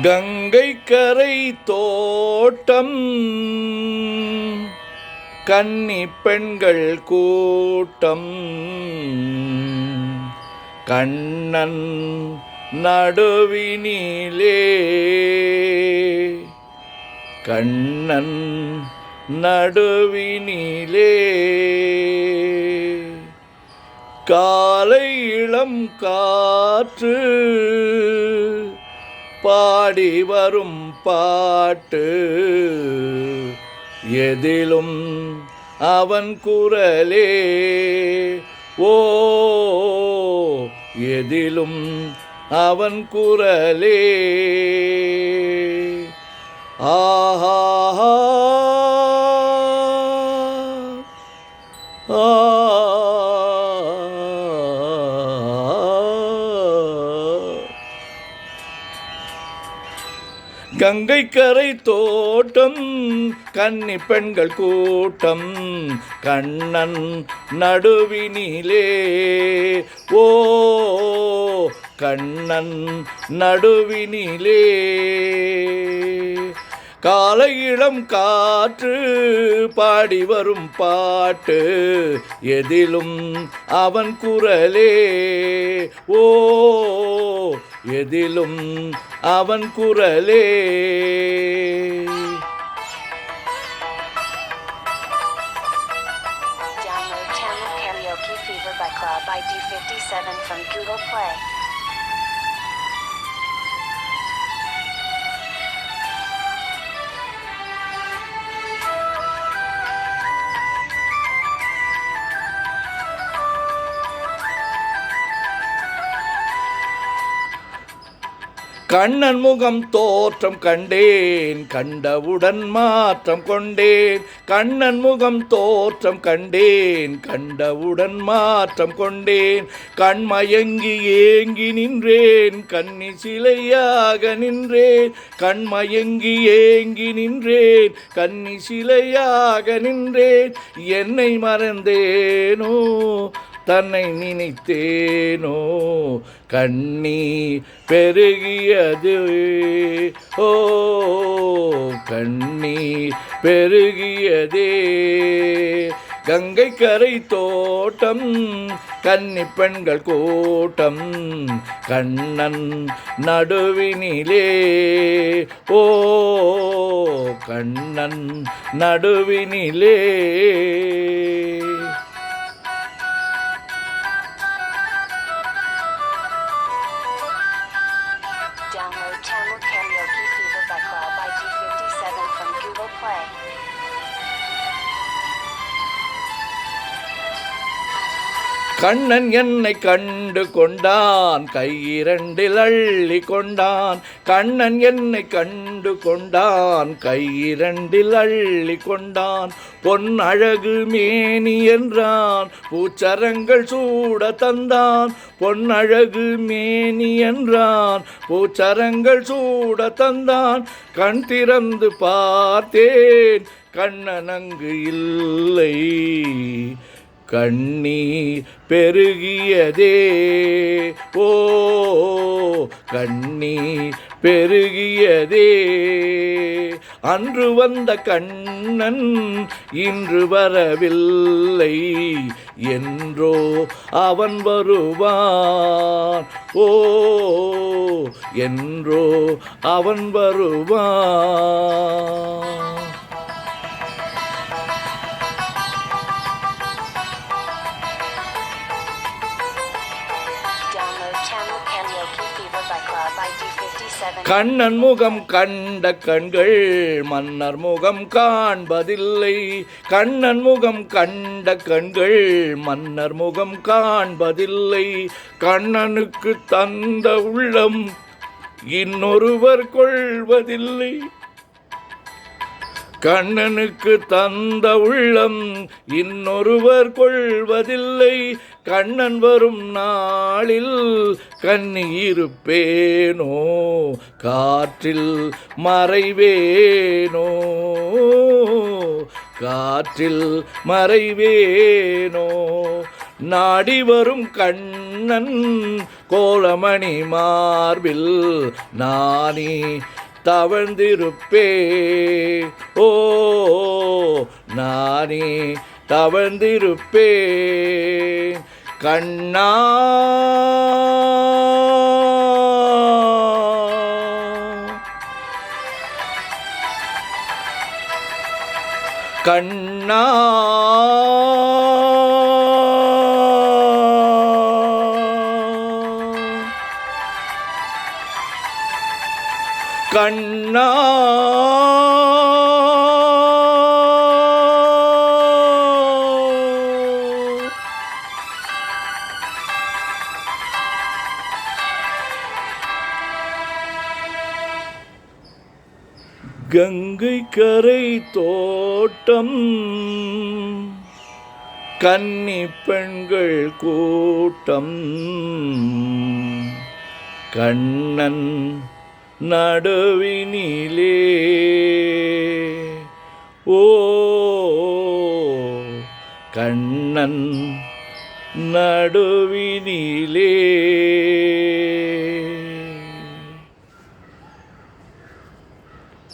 கங்கை கரை தோட்டம் கன்னி பெண்கள் கூட்டம் கண்ணன் நடுவினிலே கண்ணன் நடுவினிலே காலை இளம் காற்று பாடி வரும் பாட்டு எதிலும் அவன் குரலே ஓ எதிலும் அவன் குரலே ஆஹா ஆ கங்கை கரை தோட்டம் கன்னி பெண்கள் கூட்டம் கண்ணன் நடுவினிலே ஓ கண்ணன் நடுவினிலே காலை இளம் காற்று பாடி வரும் பாட்டு எதிலும் அவன் குரலே ஓ எதிலும் அவன் குரலே Download Tamil Karaoke Fever by Club ID57 from Google Play. Kannan முகம் தோற்றம் கண்டேன் கண்டவுடன் மாற்றம் கொண்டேன் கண்ணன் முகம் தோற்றம் கண்டேன் கண்டவுடன் மாற்றம் கொண்டேன் கண்மயங்கி ஏங்கி நின்றேன் கன்னி சிலையாக நின்றேன் கண்மயங்கி ஏங்கி நின்றேன் கன்னி சிலையாக நின்றேன் என்னை மறந்தேனோ தன்னை நினைத்தேனோ கண்ணீர் பெருகியது ஓ கண்ணீர் பெருகியதே கங்கை கரை தோட்டம் கன்னி பெண்கள் கூட்டம் கண்ணன் நடுவினிலே ஓ Kannan நடுவினிலே Download Tamil Karaoke Fever by Club ID57 from Google Play. Kannan என்னை கண்டு கொண்டான் கையிரண்டில் அள்ளி கொண்டான் கண்ணன் என்னை கண்டு கொண்டான் கையிரண்டில் அள்ளி கொண்டான் பொன் அழகு மேனி என்றான் பூச்சரங்கள் சூட தந்தான் பொன் அழகு மேனி என்றான் பூச்சரங்கள் சூட தந்தான் கண் திறந்து பார்த்தேன் கண்ணன் அங்கு இல்லை கண்ணீர் பெருகியதே ஓ கண்ணீர் பெருகியதே அன்று வந்த கண்ணன் இன்று வரவில்லை என்றோ அவன் வருவான் ஓ என்றோ அவன் வருவான் Download Tamil Karaoke Fever by Club ID57. Kannan முகம் கண்ட கண்கள் மன்னர் முகம் காண்பதில்லை கண்ணன் முகம் கண்ட கண்கள் மன்னர் முகம் காண்பதில்லை கண்ணனுக்கு தந்த உள்ளம் இன்னொருவர் கொள்வதில்லை கண்ணனுக்கு தந்த உள்ளம் இன்னொருவர் கொள்வதில்லை கண்ணன் வரும் நாளில் கண்ணீருப்பேனோ காற்றில் மறைவேனோ காற்றில் மறைவேனோ நாடி வரும் கண்ணன் கோலமணி மார்பில் நானே தவழ்ந்திருப்பே ஓ நானே தவழ்ந்திருப்பே கண்ணா கண்ணா கண்ணா கங்கை கரை தோட்டம் கன்னி பெண்கள் கூட்டம் கண்ணன் நடுவினிலே ஓ கண்ணன் நடுவினிலே